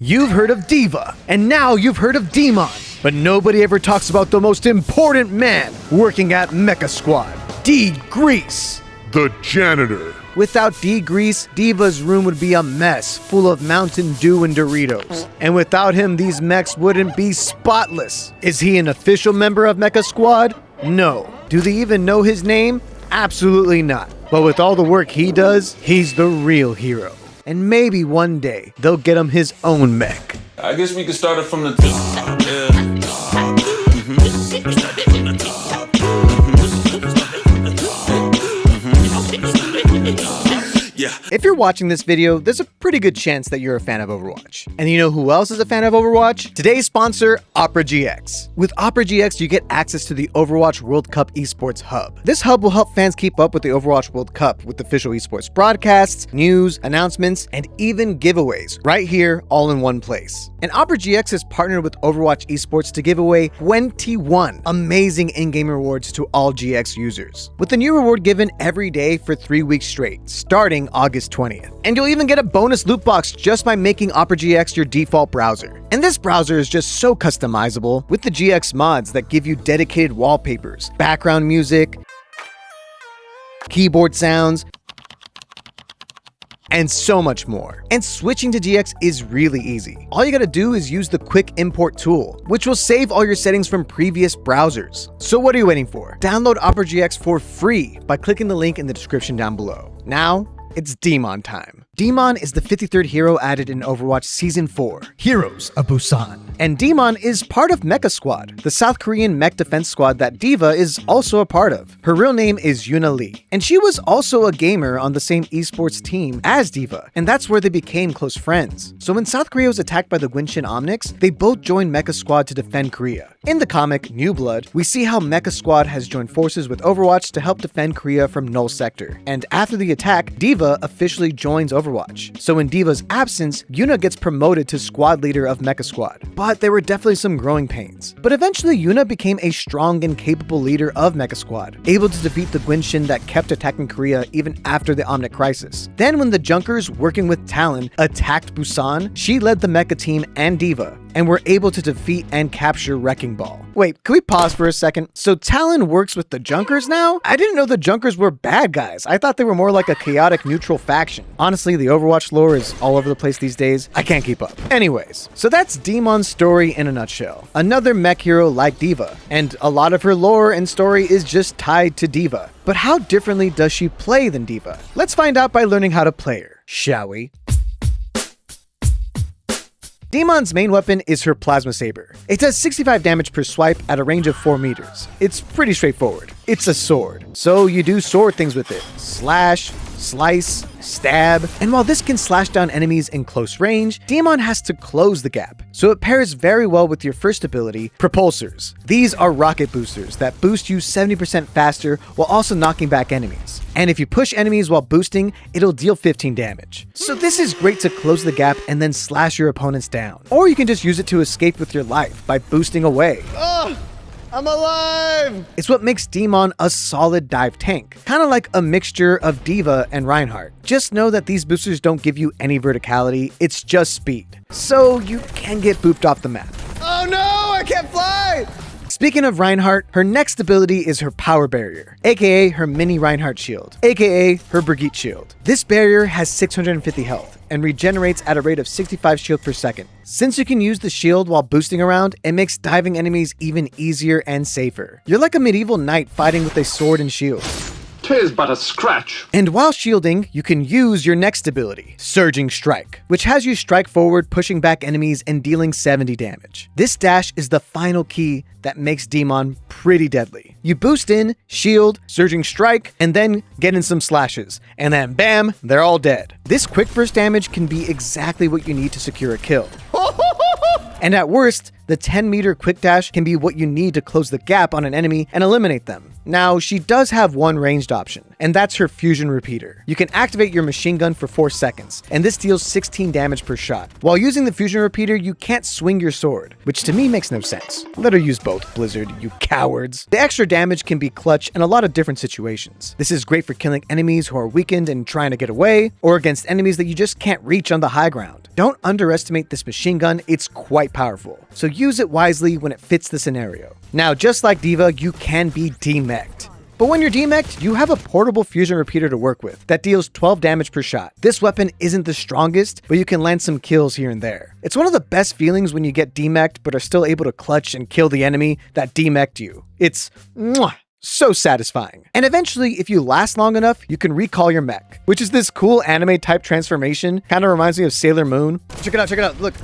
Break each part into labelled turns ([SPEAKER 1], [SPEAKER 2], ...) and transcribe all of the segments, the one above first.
[SPEAKER 1] You've heard of D.Va, and now you've heard of D.Mon, but nobody ever talks about the most important man working at MEKA Squad, D.Grease.
[SPEAKER 2] The janitor.
[SPEAKER 1] Without D.Grease, D.Va's room would be a mess, full of Mountain Dew and Doritos. And without him, these mechs wouldn't be spotless. Is he an official member of MEKA Squad? No. Do they even know his name? Absolutely not. But with all the work he does, he's the real hero. And maybe one day, they'll get him his own mech.
[SPEAKER 3] I guess we could start it from the top. Yeah.
[SPEAKER 1] If you're watching this video, there's a pretty good chance that you're a fan of Overwatch. And you know who else is a fan of Overwatch? Today's sponsor, Opera GX. With Opera GX, you get access to the Overwatch World Cup Esports Hub. This hub will help fans keep up with the Overwatch World Cup with official esports broadcasts, news, announcements, and even giveaways right here, all in one place. And Opera GX has partnered with Overwatch Esports to give away 21 amazing in-game rewards to all GX users, with a new reward given every day for 3 weeks straight, starting August 20th. And you'll even get a bonus loot box just by making Opera GX your default browser. And this browser is just so customizable with the GX mods that give you dedicated wallpapers, background music, keyboard sounds, and so much more. And switching to GX is really easy. All you gotta do is use the quick import tool, which will save all your settings from previous browsers. So what are you waiting for? Download Opera GX for free by clicking the link in the description down below. Now, it's D.Mon time. D.Mon is the 53rd hero added in Overwatch Season 4, Heroes of Busan. And D.Mon is part of MEKA Squad, the South Korean mech defense squad that D.Va is also a part of. Her real name is Yuna Lee, and she was also a gamer on the same esports team as D.Va, and that's where they became close friends. So when South Korea was attacked by the Gwinshin Omnics, they both joined MEKA Squad to defend Korea. In the comic, New Blood, we see how MEKA Squad has joined forces with Overwatch to help defend Korea from Null Sector. And after the attack, D.Va officially joins Overwatch. So in D.Va's absence, Yuna gets promoted to squad leader of MEKA Squad. But there were definitely some growing pains. But eventually Yuna became a strong and capable leader of MEKA Squad, able to defeat the Gwinshin that kept attacking Korea even after the Omnic Crisis. Then when the Junkers, working with Talon, attacked Busan, she led the MEKA team and D.Va, and were able to defeat and capture Wrecking Ball. Wait, can we pause for a second? So Talon works with the Junkers now? I didn't know the Junkers were bad guys. I thought they were more like a chaotic neutral faction. Honestly, the Overwatch lore is all over the place these days. I can't keep up. Anyways, so that's D.Mon's story in a nutshell. Another mech hero like D.Va, and a lot of her lore and story is just tied to D.Va. But how differently does she play than D.Va? Let's find out by learning how to play her, shall we? D.Mon's main weapon is her Plasma Saber. It does 65 damage per swipe at a range of 4 meters. It's pretty straightforward. It's a sword, so you do sword things with it. Slash, slice, stab, and while this can slash down enemies in close range, D.Mon has to close the gap, so it pairs very well with your first ability, Propulsors. These are rocket boosters that boost you 70% faster while also knocking back enemies. And if you push enemies while boosting, it'll deal 15 damage. So this is great to close the gap and then slash your opponents down. Or you can just use it to escape with your life by boosting away. I'm alive! It's what makes D.Mon a solid dive tank, kind of like a mixture of D.Va and Reinhardt. Just know that these boosters don't give you any verticality, it's just speed. So you can get booped off the map. Oh no, I can't fly! Speaking of Reinhardt, her next ability is her Power Barrier, aka her mini Reinhardt shield, aka her Brigitte shield. This barrier has 650 health and regenerates at a rate of 65 shield per second. Since you can use the shield while boosting around, it makes diving enemies even easier and safer. You're like a medieval knight fighting with a sword and shield.
[SPEAKER 4] 'Tis but a scratch.
[SPEAKER 1] And while shielding, you can use your next ability, Surging Strike, which has you strike forward, pushing back enemies and dealing 70 damage. This dash is the final key that makes D.Mon pretty deadly. You boost in, shield, Surging Strike, and then get in some slashes, and then bam, they're all dead. This quick burst damage can be exactly what you need to secure a kill. And at worst, the 10-meter quick dash can be what you need to close the gap on an enemy and eliminate them. Now, she does have one ranged option, and that's her Fusion Repeater. You can activate your machine gun for 4 seconds, and this deals 16 damage per shot. While using the Fusion Repeater, you can't swing your sword, which to me makes no sense. Let her use both, Blizzard, you cowards. The extra damage can be clutch in a lot of different situations. This is great for killing enemies who are weakened and trying to get away, or against enemies that you just can't reach on the high ground. Don't underestimate this machine gun, it's quite powerful. So use it wisely when it fits the scenario. Now, just like D.Va, you can be demeked. But when you're demeked, you have a portable fusion repeater to work with that deals 12 damage per shot. This weapon isn't the strongest, but you can land some kills here and there. It's one of the best feelings when you get demeked but are still able to clutch and kill the enemy that demeked you. It's so satisfying. And eventually, if you last long enough, you can recall your mech, which is this cool anime type transformation. Kind of reminds me of Sailor Moon. Check it out, look.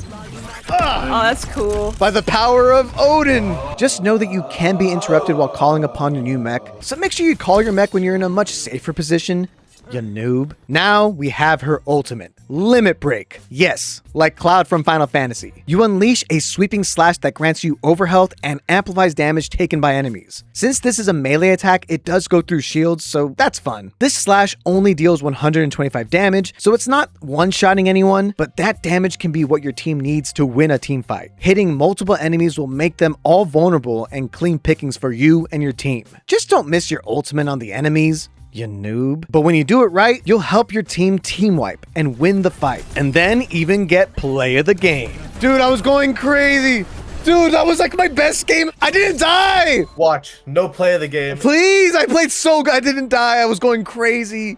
[SPEAKER 2] Oh, that's cool.
[SPEAKER 1] By the power of Odin! Just know that you can be interrupted while calling upon your new mech, so make sure you call your mech when you're in a much safer position, you noob. Now we have her ultimate, Limit Break. Yes, like Cloud from Final Fantasy. You unleash a sweeping slash that grants you overhealth and amplifies damage taken by enemies. Since this is a melee attack, it does go through shields, so that's fun. This slash only deals 125 damage, so it's not one-shotting anyone, but that damage can be what your team needs to win a team fight. Hitting multiple enemies will make them all vulnerable and clean pickings for you and your team. Just don't miss your ultimate on the enemies, you noob. But when you do it right, you'll help your team wipe and win the fight, and then even get play of the game. Dude, I was going crazy. Dude, that was like my best game. I didn't die.
[SPEAKER 5] Watch, no play of the game.
[SPEAKER 1] Please, I played so good. I didn't die. I was going crazy.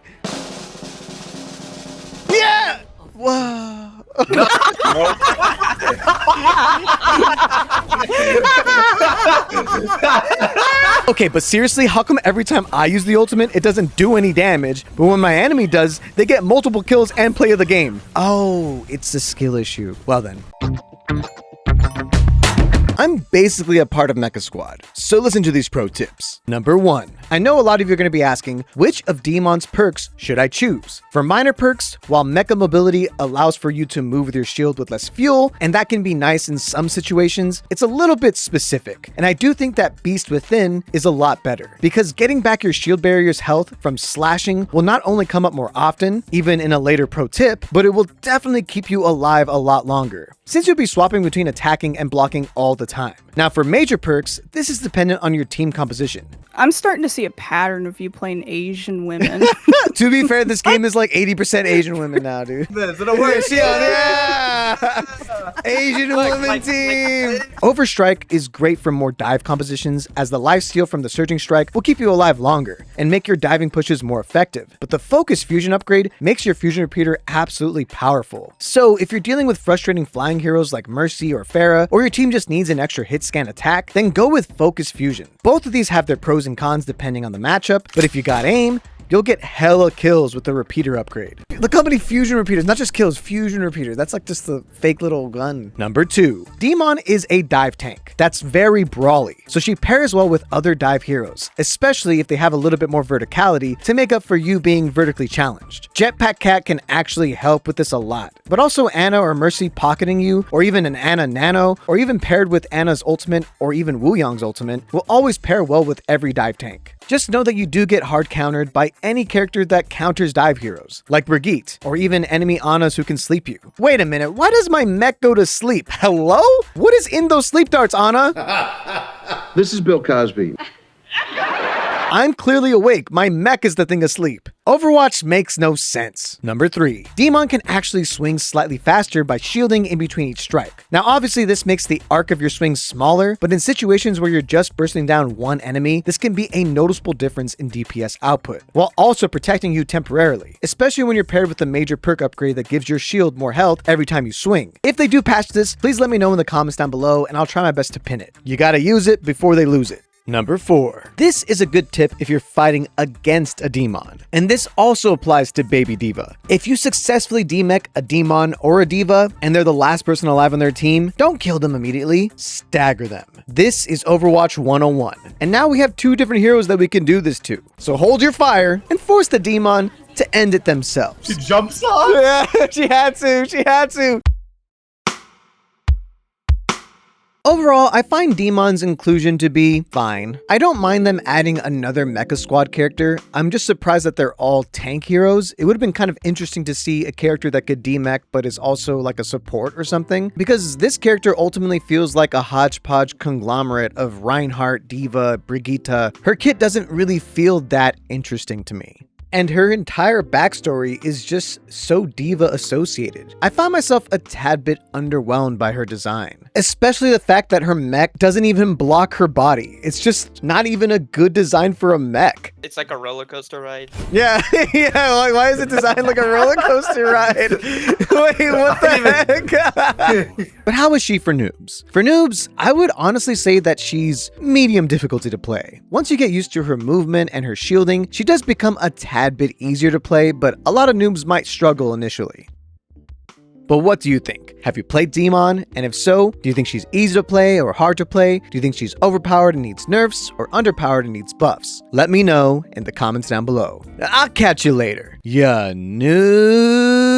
[SPEAKER 1] Yeah. Wow. Okay, but seriously, how come every time I use the ultimate, it doesn't do any damage, but when my enemy does, they get multiple kills and play of the game? Oh, it's a skill issue. Well then. I'm basically a part of MEKA Squad, so listen to these pro tips. Number 1. I know a lot of you are going to be asking, which of D.Mon's perks should I choose? For minor perks, while Mecha Mobility allows for you to move with your shield with less fuel, and that can be nice in some situations, it's a little bit specific. And I do think that Beast Within is a lot better, because getting back your shield barrier's health from slashing will not only come up more often, even in a later pro tip, but it will definitely keep you alive a lot longer, since you'll be swapping between attacking and blocking all the time. Now for major perks, this is dependent on your team composition.
[SPEAKER 2] I'm starting to see a pattern of you playing Asian women.
[SPEAKER 1] To be fair, this game is like 80% Asian women now, dude.
[SPEAKER 5] Is it a word?
[SPEAKER 1] Yeah! Asian women team! Overstrike is great for more dive compositions, as the life steal from the surging strike will keep you alive longer and make your diving pushes more effective. But the focus fusion upgrade makes your fusion repeater absolutely powerful. So if you're dealing with frustrating flying heroes like Mercy or Pharah, or your team just needs an extra hit scan attack, then go with focus fusion. Both of these have their pros and cons depending on the matchup, but if you got aim, you'll get hella kills with the repeater upgrade. Look how many fusion repeaters, not just kills, fusion repeaters. That's like just the fake little gun. Number 2, D.Mon is a dive tank that's very brawly, so she pairs well with other dive heroes, especially if they have a little bit more verticality to make up for you being vertically challenged. Jetpack Cat can actually help with this a lot, but also Ana or Mercy pocketing you, or even an Ana Nano, or even paired with Ana's ultimate, or even Wu Yang's ultimate, will always pair well with every dive tank. Just know that you do get hard countered by any character that counters dive heroes, like Brigitte, or even enemy Anas who can sleep you. Wait a minute, why does my mech go to sleep? Hello? What is in those sleep darts, Ana?
[SPEAKER 4] This is Bill Cosby.
[SPEAKER 1] I'm clearly awake. My mech is the thing asleep. Overwatch makes no sense. Number 3, D.Mon can actually swing slightly faster by shielding in between each strike. Now obviously this makes the arc of your swing smaller, but in situations where you're just bursting down one enemy, this can be a noticeable difference in DPS output, while also protecting you temporarily, especially when you're paired with a major perk upgrade that gives your shield more health every time you swing. If they do patch this, please let me know in the comments down below and I'll try my best to pin it. You gotta use it before they lose it. Number 4. This is a good tip if you're fighting against a D.Mon, and this also applies to baby D.Va. If you successfully demech a D.Mon or a D.Va, and they're the last person alive on their team, don't kill them immediately, stagger them. This is Overwatch 101, and now we have 2 different heroes that we can do this to. So hold your fire and force the D.Mon to end it themselves.
[SPEAKER 5] She jumps off?
[SPEAKER 1] Yeah, she had to. Overall, I find D.Mon's inclusion to be fine. I don't mind them adding another MEKA Squad character. I'm just surprised that they're all tank heroes. It would have been kind of interesting to see a character that could demech but is also like a support or something, because this character ultimately feels like a hodgepodge conglomerate of Reinhardt, D.Va, Brigitte. Her kit doesn't really feel that interesting to me. and her entire backstory is just so D.Va associated. I found myself a tad bit underwhelmed by her design, especially the fact that her mech doesn't even block her body. It's just not even a good design for a mech.
[SPEAKER 6] It's like a roller coaster ride.
[SPEAKER 1] Yeah, yeah, why is it designed like a roller coaster ride? Wait, what the heck? But how is she for noobs? For noobs, I would honestly say that she's medium difficulty to play. Once you get used to her movement and her shielding, she does become a tad bit easier to play, but a lot of noobs might struggle initially. But what do you think? Have you played D.Mon? And if so, do you think she's easy to play or hard to play? Do you think she's overpowered and needs nerfs or underpowered and needs buffs? Let me know in the comments down below. I'll catch you later. Ya noob.